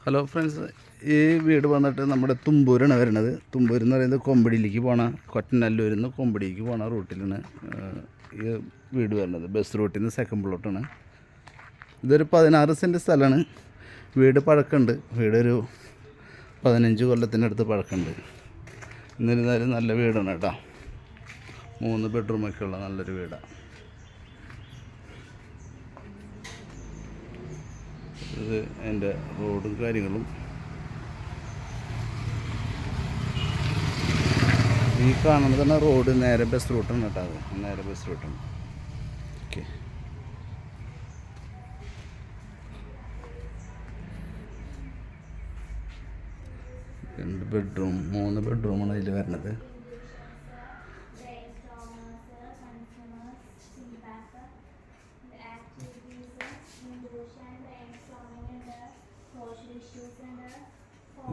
Hello friends, ഈ വീട് വന്നിട്ട് നമ്മുടെ തുമ്പൂരാണ് വരുന്നത്. തുമ്പൂർ എന്ന് പറയുന്നത് കൊമ്പടിയിലേക്ക് പോണ, കൊറ്റനല്ലൂരിൽ നിന്ന് കൊമ്പടിക്ക് പോണ റൂട്ടിലാണ് ഈ വീട് വരുന്നത്. ബസ് റൂട്ടിൽ നിന്ന് സെക്കൻഡ് പ്ലോട്ടാണ്. ഇതൊരു 16 സെൻറ്റ് സ്ഥലമാണ്. വീട് പഴക്കമുണ്ട്. വീടൊരു 15 കൊല്ലത്തിനടുത്ത് പഴക്കമുണ്ട്. എന്നിരുന്നാലും നല്ല വീടാണ് കേട്ടോ. 3 ബെഡ്റൂമൊക്കെ ഉള്ള നല്ലൊരു വീടാണ്. ഇത് എൻ്റെ റോഡും കാര്യങ്ങളും. ഈ കാണുന്നത് തന്നെ റോഡ് നേരെ ബസ് റൂട്ടാണ് കേട്ടോ. അത് നേരെ ബസ് റൂട്ടാണ്. ഓക്കെ, 2 ബെഡ്റൂം 3 ബെഡ്റൂമാണ് അതിൽ വരുന്നത്.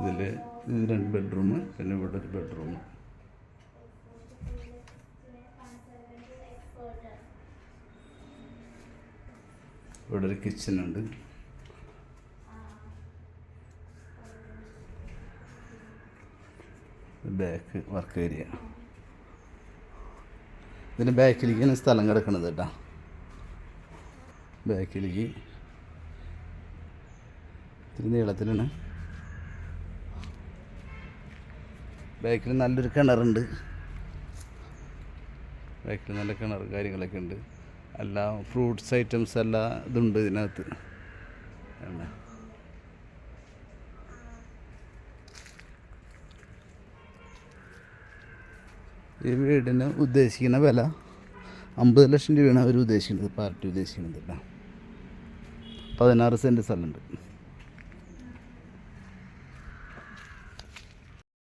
ഇതിൽ 2 ബെഡ്റൂം, പിന്നെ ഇവിടെ ഒരു ബെഡ്റൂം. ഇവിടെ ഒരു കിച്ചണുണ്ട്. Back work area. ഇതിന് ബാക്കിലേക്കാണ് സ്ഥലം കിടക്കുന്നത് കേട്ടോ. ബാക്കിലേക്ക് ഇത്തിരി നീളത്തിലാണ്. ബാക്കിൽ നല്ലൊരു കിണറുണ്ട്. ബാക്കിൽ നല്ല കിണർ കാര്യങ്ങളൊക്കെ ഉണ്ട്. എല്ലാ ഫ്രൂട്ട്സ് ഐറ്റംസ് എല്ലാം ഇതുണ്ട് ഇതിനകത്ത്. ഈ വീടിന് ഉദ്ദേശിക്കുന്ന വില 50 ലക്ഷം രൂപയാണ് അവർ ഉദ്ദേശിക്കുന്നത്, പാർട്ടി ഉദ്ദേശിക്കുന്നത് കേട്ടോ. 16 സെൻറ്റ് സ്ഥലമുണ്ട്.